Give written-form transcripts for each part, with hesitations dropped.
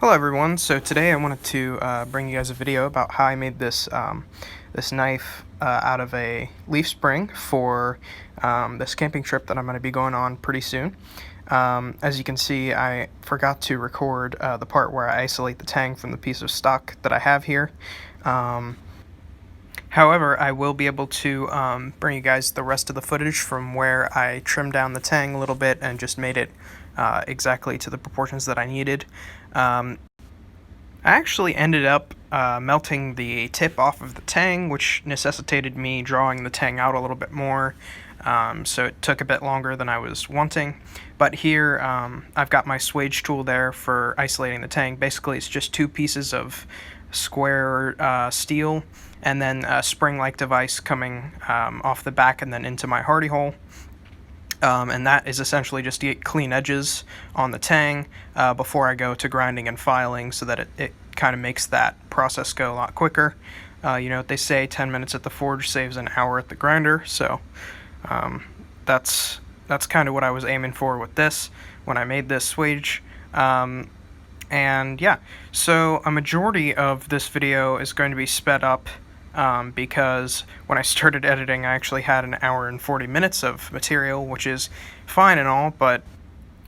Hello everyone, so today I wanted to bring you guys a video about how I made this this knife out of a leaf spring for this camping trip that I'm going to be going on pretty soon. As you can see, I forgot to record the part where I isolate the tang from the piece of stock that I have here. However, I will be able to bring you guys the rest of the footage from where I trimmed down the tang a little bit and just made it exactly to the proportions that I needed. I actually ended up melting the tip off of the tang, which necessitated me drawing the tang out a little bit more, so it took a bit longer than I was wanting. But here I've got my swage tool there for isolating the tang. Basically it's just two pieces of square steel and then a spring-like device coming off the back and then into my hardy hole. And that is essentially just to get clean edges on the tang before I go to grinding and filing, so that it kind of makes that process go a lot quicker. You know what they say, 10 minutes at the forge saves an hour at the grinder, so that's kind of what I was aiming for with this when I made this swage. And yeah, so a majority of this video is going to be sped up because when I started editing I actually had an hour and 40 minutes of material, which is fine and all, but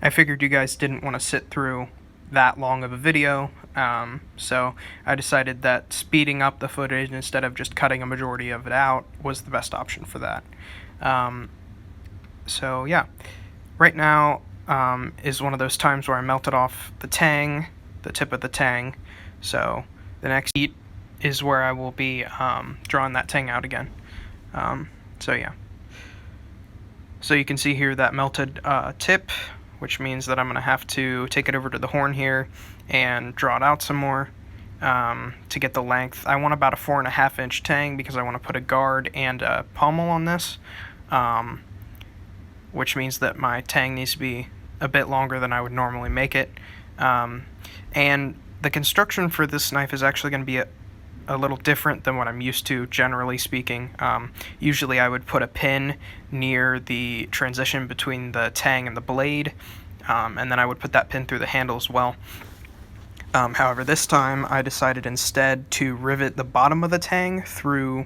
I figured you guys didn't want to sit through that long of a video, so I decided that speeding up the footage instead of just cutting a majority of it out was the best option for that. So yeah, right now is one of those times where I melted off the tang, the tip of the tang, so the next heat is where I will be drawing that tang out again. So yeah. So you can see here that melted tip, which means that I'm going to have to take it over to the horn here and draw it out some more to get the length. I want about a 4.5 inch tang because I want to put a guard and a pommel on this, which means that my tang needs to be a bit longer than I would normally make it. And the construction for this knife is actually going to be a little different than what I'm used to, generally speaking. Usually I would put a pin near the transition between the tang and the blade, and then I would put that pin through the handle as well. However, this time I decided instead to rivet the bottom of the tang through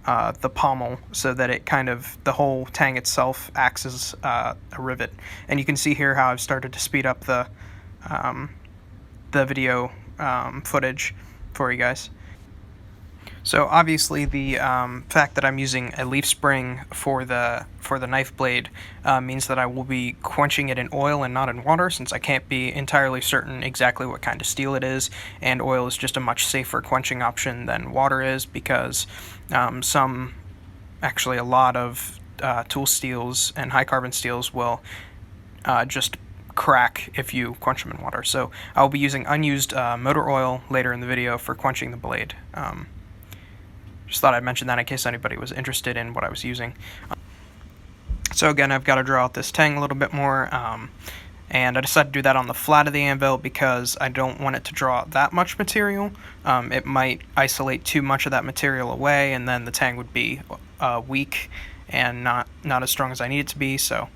the pommel, so that it kind of, the whole tang itself acts as a rivet. And you can see here how I've started to speed up the video footage for you guys. So obviously the fact that I'm using a leaf spring for the knife blade means that I will be quenching it in oil and not in water, since I can't be entirely certain exactly what kind of steel it is, and oil is just a much safer quenching option than water is, because actually a lot of tool steels and high carbon steels will just crack if you quench them in water. So I'll be using unused motor oil later in the video for quenching the blade. Just thought I'd mention that in case anybody was interested in what I was using. So again, I've got to draw out this tang a little bit more, and I decided to do that on the flat of the anvil because I don't want it to draw out that much material. It might isolate too much of that material away, and then the tang would be weak and not as strong as I need it to be. So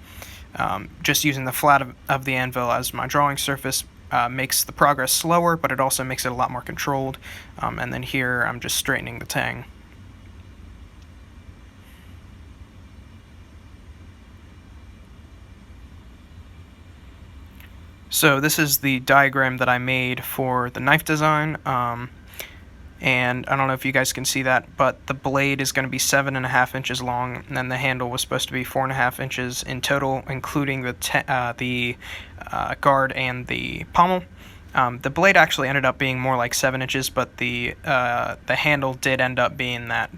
just using the flat of the anvil as my drawing surface makes the progress slower, but it also makes it a lot more controlled. And then here I'm just straightening the tang. So this is the diagram that I made for the knife design, and I don't know if you guys can see that, but the blade is going to be 7.5 inches long, and then the handle was supposed to be 4.5 inches in total, including the guard and the pommel. The blade actually ended up being more like 7 inches, but the handle did end up being that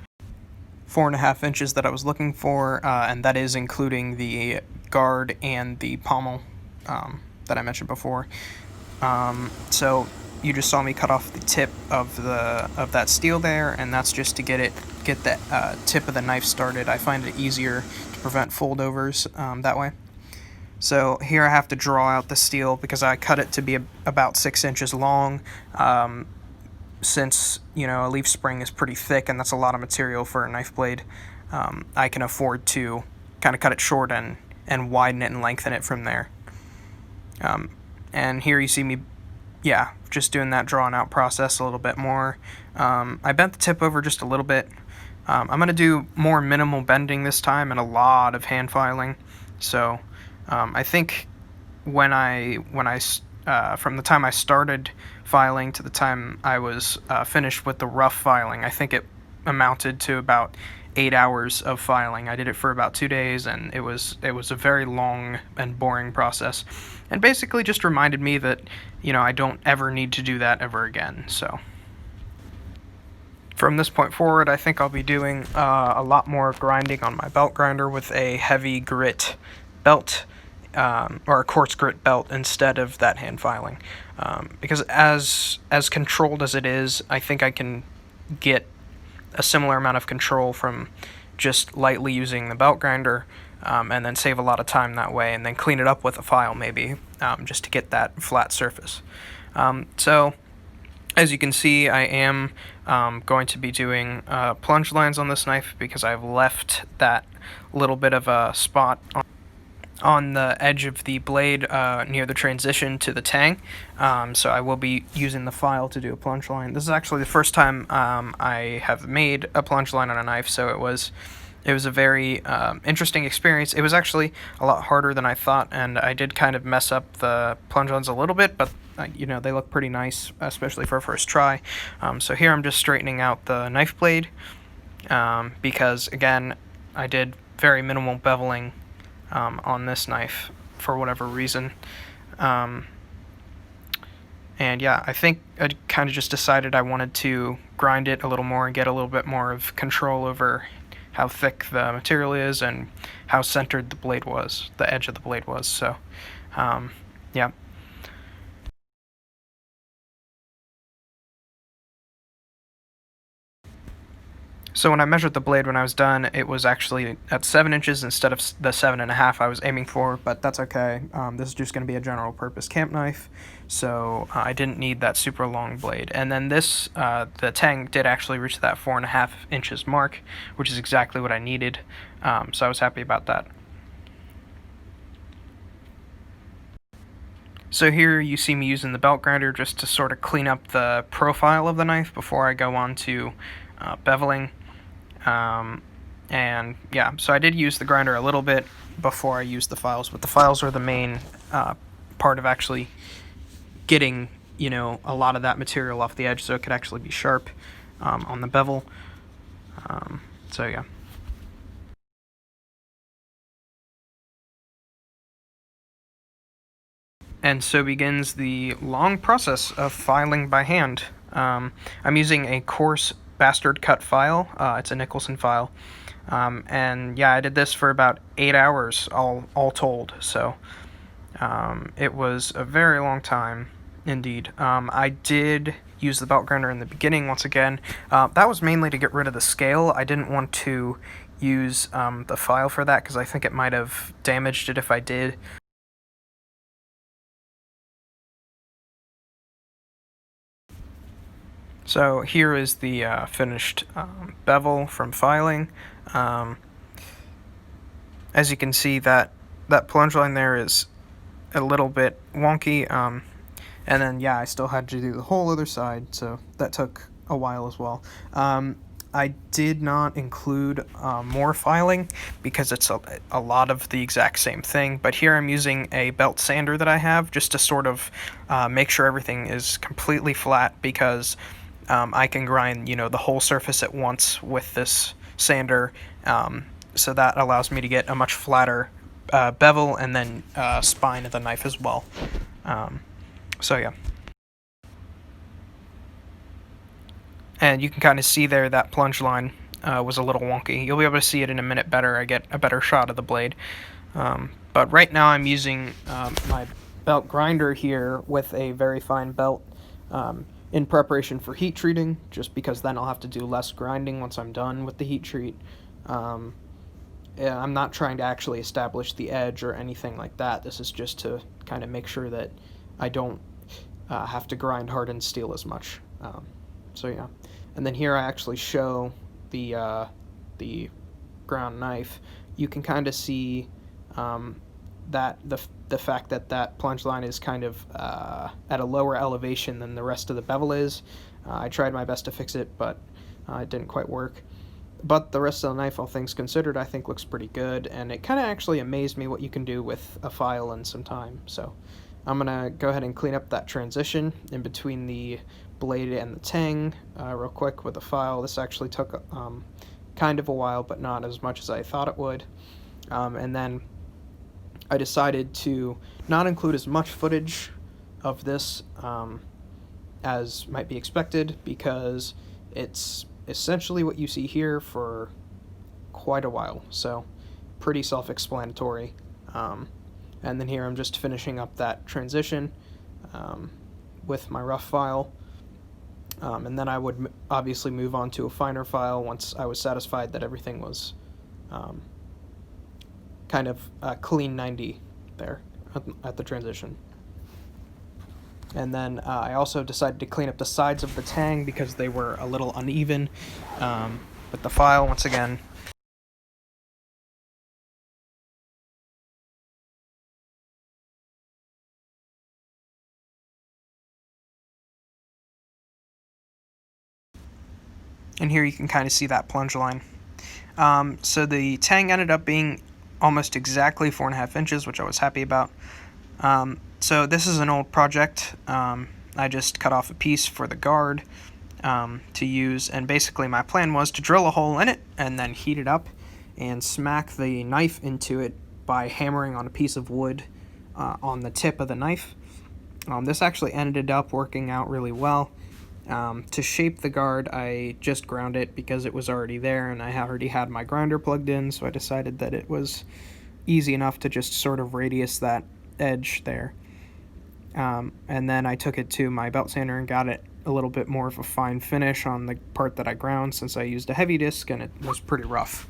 4.5 inches that I was looking for, and that is including the guard and the pommel that I mentioned before. So you just saw me cut off the tip of that steel there, and that's just to get the tip of the knife started. I find it easier to prevent foldovers that way. So here I have to draw out the steel because I cut it to be about 6 inches long. Since, you know, a leaf spring is pretty thick and that's a lot of material for a knife blade, I can afford to kind of cut it short and widen it and lengthen it from there. And here you see me yeah, just doing that drawn out process a little bit more. I bent the tip over just a little bit. I'm going to do more minimal bending this time and a lot of hand filing. So I think from the time I started filing to the time I was finished with the rough filing, I think it amounted to about 8 hours of filing. I did it for about 2 days, and it was a very long and boring process, and basically just reminded me that I don't ever need to do that ever again. So from this point forward, I think I'll be doing a lot more grinding on my belt grinder with a heavy grit belt, or a coarse grit belt instead of that hand filing, because as controlled as it is, I think I can get a similar amount of control from just lightly using the belt grinder, and then save a lot of time that way, and then clean it up with a file maybe, just to get that flat surface. So as you can see, I am going to be doing plunge lines on this knife because I've left that little bit of a spot on the edge of the blade near the transition to the tang, so I will be using the file to do a plunge line. This is actually the first time I have made a plunge line on a knife, so it was a very interesting experience. It was actually a lot harder than I thought, and I did kind of mess up the plunge lines a little bit, but they look pretty nice, especially for a first try. So here I'm just straightening out the knife blade, because again, I did very minimal beveling on this knife for whatever reason. And yeah, I think I kind of just decided I wanted to grind it a little more and get a little bit more of control over how thick the material is and how centered the blade was, the edge of the blade was. So yeah. So when I measured the blade when I was done, it was actually at 7 inches instead of the 7.5 I was aiming for, but that's okay. This is just going to be a general purpose camp knife, so I didn't need that super long blade. And then this, the tang did actually reach that 4.5 inches mark, which is exactly what I needed, so I was happy about that. So here you see me using the belt grinder just to sort of clean up the profile of the knife before I go on to beveling. And yeah, so I did use the grinder a little bit before I used the files, but the files were the main part of actually getting a lot of that material off the edge so it could actually be sharp on the bevel. So yeah. And so begins the long process of filing by hand. I'm using a coarse bastard cut file. It's a Nicholson file. And yeah, I did this for about 8 hours all told. So it was a very long time indeed. I did use the belt grinder in the beginning once again. That was mainly to get rid of the scale. I didn't want to use the file for that because I think it might have damaged it if I did. So here is the finished bevel from filing. As you can see, that plunge line there is a little bit wonky, and then yeah, I still had to do the whole other side, so that took a while as well. I did not include more filing because it's a lot of the exact same thing, but here I'm using a belt sander that I have just to sort of make sure everything is completely flat, because I can grind the whole surface at once with this sander, so that allows me to get a much flatter bevel and then spine of the knife as well. So yeah. And you can kind of see there that plunge line was a little wonky. You'll be able to see it in a minute better. I get a better shot of the blade. But right now I'm using my belt grinder here with a very fine belt in preparation for heat treating, just because then I'll have to do less grinding once I'm done with the heat treat. I'm not trying to actually establish the edge or anything like that. This is just to kind of make sure that I don't have to grind hardened steel as much. So yeah, and then here I actually show the ground knife. You can kind of see that the fact that that plunge line is kind of at a lower elevation than the rest of the bevel is. I tried my best to fix it, but it didn't quite work. But the rest of the knife, all things considered, I think looks pretty good, and it kind of actually amazed me what you can do with a file in some time. So I'm going to go ahead and clean up that transition in between the blade and the tang real quick with a file. This actually took kind of a while, but not as much as I thought it would. And then I decided to not include as much footage of this as might be expected, because it's essentially what you see here for quite a while, so pretty self-explanatory. And then here I'm just finishing up that transition with my rough file, and then I would obviously move on to a finer file once I was satisfied that everything was kind of clean 90 there at the transition. And then I also decided to clean up the sides of the tang because they were a little uneven with the file once again. And here you can kind of see that plunge line. So the tang ended up being almost exactly 4.5 inches, which I was happy about. So this is an old project. I just cut off a piece for the guard to use, and basically my plan was to drill a hole in it and then heat it up and smack the knife into it by hammering on a piece of wood on the tip of the knife. This actually ended up working out really well. To shape the guard, I just ground it because it was already there and I already had my grinder plugged in, so I decided that it was easy enough to just sort of radius that edge there. And then I took it to my belt sander and got it a little bit more of a fine finish on the part that I ground, since I used a heavy disc and it was pretty rough.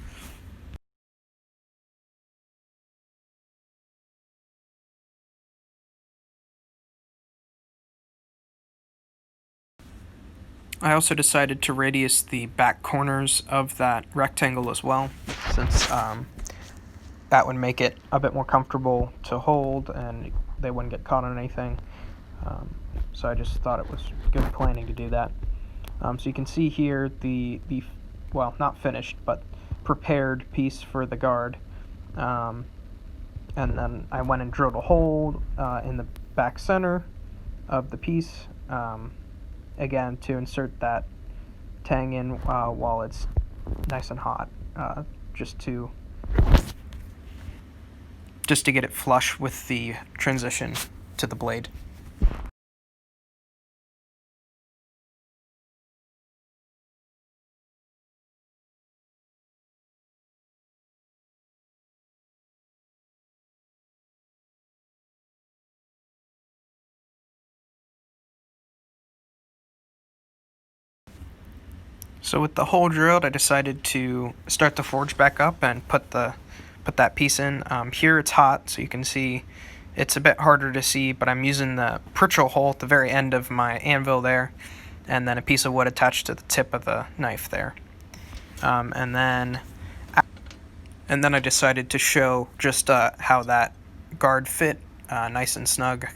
I also decided to radius the back corners of that rectangle as well, since that would make it a bit more comfortable to hold and they wouldn't get caught on anything. So I just thought it was good planning to do that. So you can see here the well, not finished, but prepared piece for the guard. And then I went and drilled a hole in the back center of the piece, again, to insert that tang in while it's nice and hot, just to get it flush with the transition to the blade. So with the hole drilled, I decided to start the forge back up and put that piece in. Here it's hot, so you can see it's a bit harder to see, but I'm using the Pritchell hole at the very end of my anvil there, and then a piece of wood attached to the tip of the knife there. And then I decided to show just how that guard fit nice and snug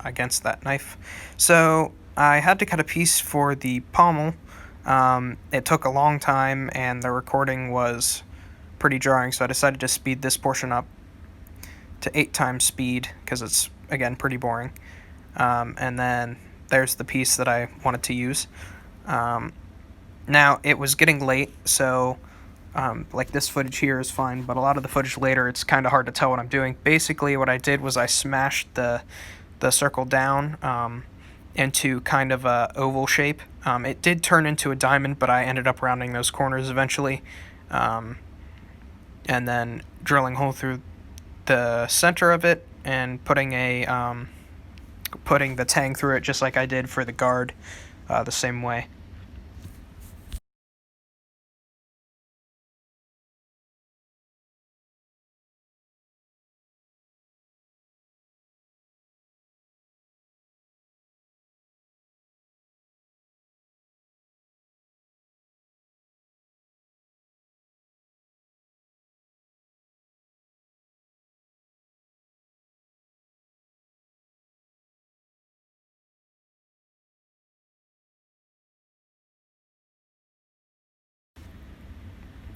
against that knife. So I had to cut a piece for the pommel. It took a long time and the recording was pretty jarring, so I decided to speed this portion up to 8 times speed because it's, again, pretty boring. And then there's the piece that I wanted to use. Now, it was getting late, so like this footage here is fine, but a lot of the footage later, it's kind of hard to tell what I'm doing. Basically, what I did was I smashed the circle down into kind of a oval shape. It did turn into a diamond, but I ended up rounding those corners eventually, and then drilling a hole through the center of it and putting the tang through it just like I did for the guard, the same way.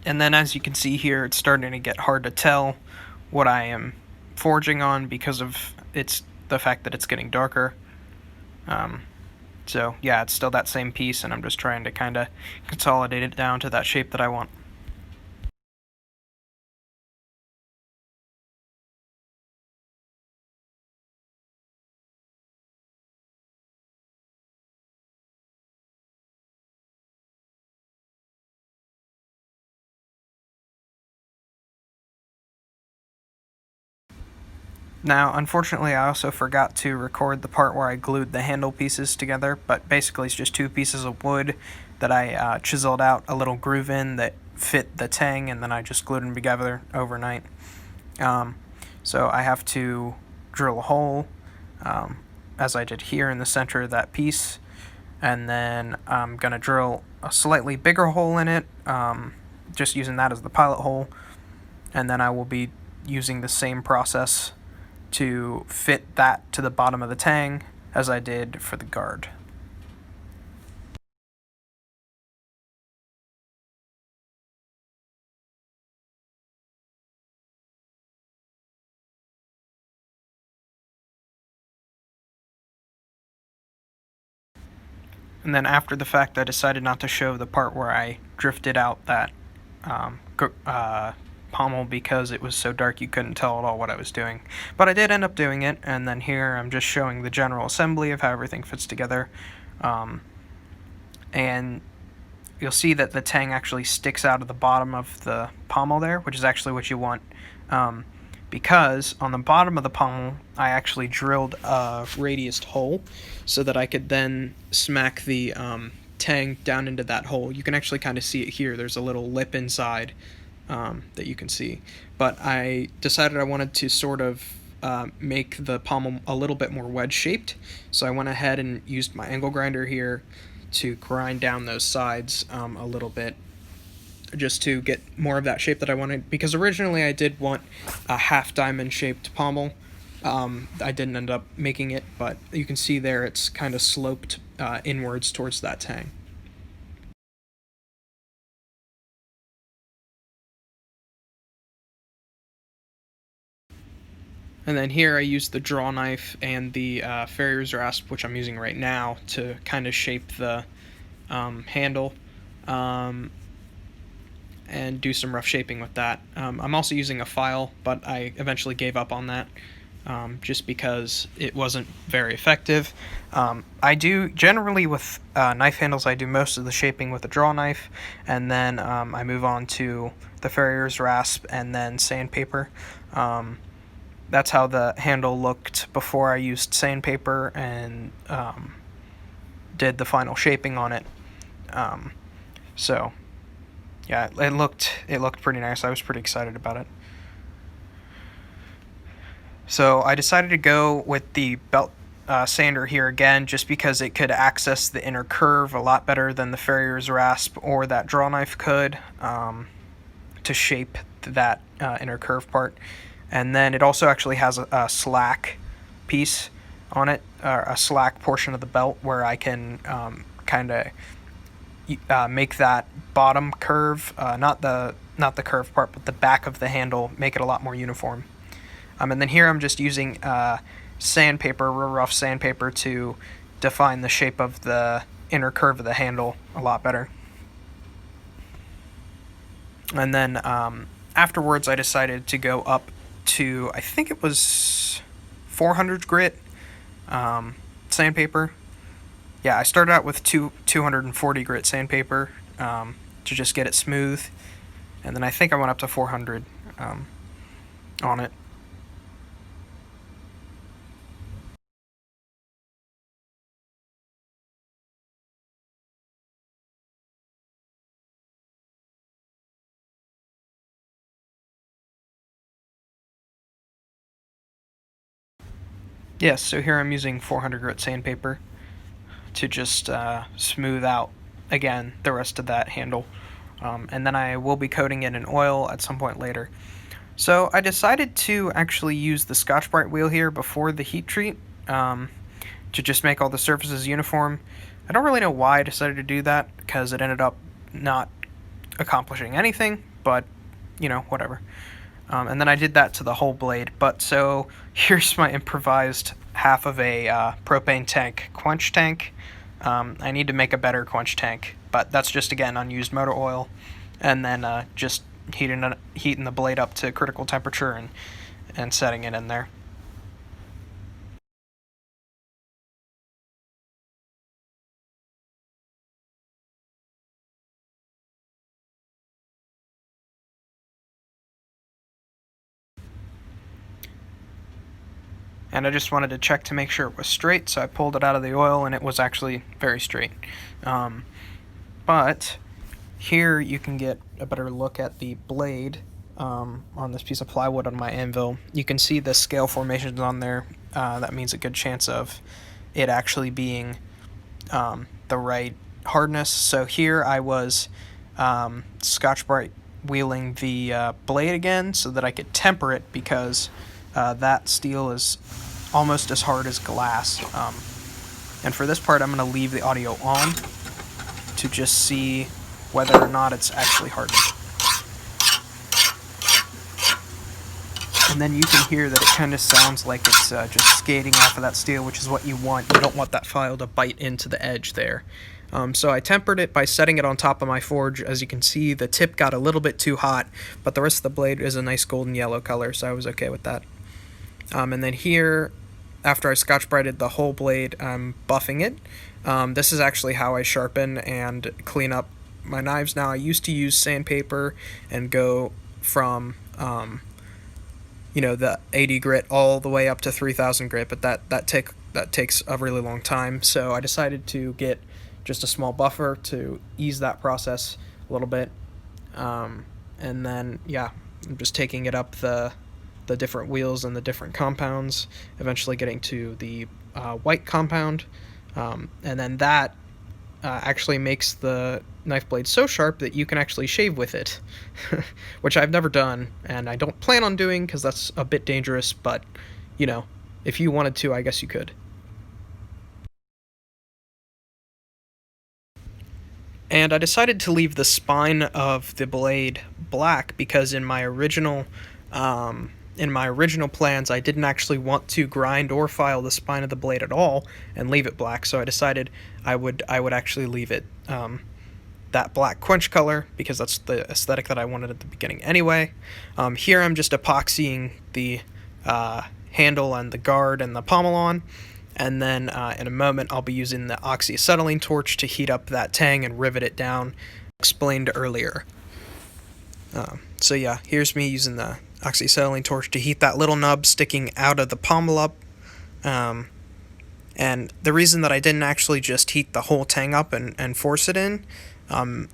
And then as you can see here, it's starting to get hard to tell what I am forging on because of the fact that it's getting darker. So yeah, it's still that same piece, and I'm just trying to kind of consolidate it down to that shape that I want. Now, unfortunately, I also forgot to record the part where I glued the handle pieces together, but basically it's just two pieces of wood that I chiseled out a little groove in that fit the tang, and then I just glued them together overnight. So I have to drill a hole, as I did here in the center of that piece, and then I'm going to drill a slightly bigger hole in it, just using that as the pilot hole, and then I will be using the same process to fit that to the bottom of the tang as I did for the guard. And then after the fact, I decided not to show the part where I drifted out that pommel because it was so dark you couldn't tell at all what I was doing. But I did end up doing it, and then here I'm just showing the general assembly of how everything fits together. And you'll see that the tang actually sticks out of the bottom of the pommel there, which is actually what you want. Because on the bottom of the pommel, I actually drilled a radiused hole so that I could then smack the tang down into that hole. You can actually kind of see it here. There's a little lip inside that you can see. But I decided I wanted to sort of make the pommel a little bit more wedge-shaped, so I went ahead and used my angle grinder here to grind down those sides a little bit, just to get more of that shape that I wanted, because originally I did want a half diamond shaped pommel. I didn't end up making it, but you can see there it's kind of sloped inwards towards that tang. And then here I used the draw knife and the farrier's rasp, which I'm using right now, to kind of shape the handle. And do some rough shaping with that. I'm also using a file, but I eventually gave up on that just because it wasn't very effective. I do, generally with knife handles, I do most of the shaping with a draw knife, and then I move on to the farrier's rasp and then sandpaper. That's how the handle looked before I used sandpaper and did the final shaping on it. So yeah, it looked pretty nice. I was pretty excited about it. So I decided to go with the belt sander here again, just because it could access the inner curve a lot better than the farrier's rasp or that draw knife could, to shape that inner curve part. And then it also actually has a slack piece on it, or a slack portion of the belt, where I can kind of make that bottom curve, not the curved part, but the back of the handle, make it a lot more uniform. And then here I'm just using sandpaper, real rough sandpaper, to define the shape of the inner curve of the handle a lot better. And then afterwards I decided to go up to, I think it was 400 grit sandpaper. Yeah, I started out with 240 grit sandpaper to just get it smooth, and then I think I went up to 400 on it. Yes, so here I'm using 400 grit sandpaper to just smooth out, again, the rest of that handle. And then I will be coating it in oil at some point later. So I decided to actually use the Scotch-Brite wheel here before the heat treat, to just make all the surfaces uniform. I don't really know why I decided to do that, because it ended up not accomplishing anything, but, you know, whatever. And then I did that to the whole blade. But so here's my improvised half of a propane tank quench tank. I need to make a better quench tank, but that's just, again, unused motor oil, and then just heating the blade up to critical temperature and setting it in there. And I just wanted to check to make sure it was straight, so I pulled it out of the oil, and it was actually very straight. But here you can get a better look at the blade on this piece of plywood on my anvil. You can see the scale formations on there. That means a good chance of it actually being the right hardness. So here I was Scotch-Brite wheeling the blade again so that I could temper it, because that steel is almost as hard as glass. And for this part, I'm going to leave the audio on to just see whether or not it's actually hardened. And then you can hear that it kind of sounds like it's just skating off of that steel, which is what you want. You don't want that file to bite into the edge there. So I tempered it by setting it on top of my forge. As you can see, the tip got a little bit too hot, but the rest of the blade is a nice golden yellow color, so I was okay with that. And then here, after I Scotch-Brited the whole blade, I'm buffing it. This is actually how I sharpen and clean up my knives now. I used to use sandpaper and go from the 80 grit all the way up to 3000 grit, but that takes a really long time. So I decided to get just a small buffer to ease that process a little bit. And then, yeah, I'm just taking it up the different wheels and the different compounds, eventually getting to the white compound. And then that actually makes the knife blade so sharp that you can actually shave with it, which I've never done, and I don't plan on doing because that's a bit dangerous, but, you know, if you wanted to, I guess you could. And I decided to leave the spine of the blade black because in my original plans, I didn't actually want to grind or file the spine of the blade at all and leave it black. So I decided I would actually leave it that black quench color, because that's the aesthetic that I wanted at the beginning anyway. Here I'm just epoxying the handle and the guard and the pommel on. And then in a moment, I'll be using the oxyacetylene torch to heat up that tang and rivet it down, explained earlier. So yeah, here's me using the oxyacetylene torch to heat that little nub sticking out of the pommel up. And the reason that I didn't actually just heat the whole tang up and force it in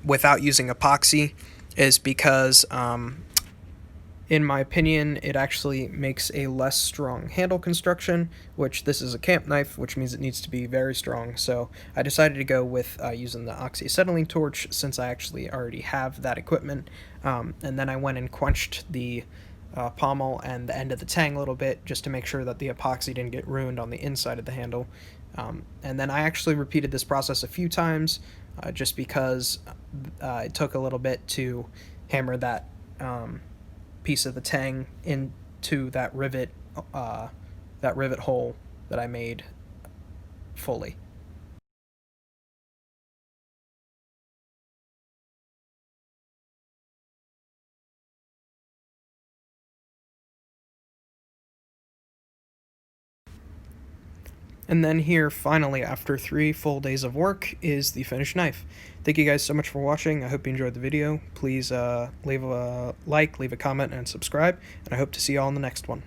without using epoxy is because in my opinion, it actually makes a less strong handle construction, which this is a camp knife, which means it needs to be very strong. So I decided to go with using the oxyacetylene torch since I actually already have that equipment. And then I went and quenched the pommel and the end of the tang a little bit just to make sure that the epoxy didn't get ruined on the inside of the handle. And then I actually repeated this process a few times just because it took a little bit to hammer that piece of the tang into that rivet hole that I made fully. And then here, finally, after 3 full days of work, is the finished knife. Thank you guys so much for watching. I hope you enjoyed the video. Please leave a like, leave a comment, and subscribe, and I hope to see you all in the next one.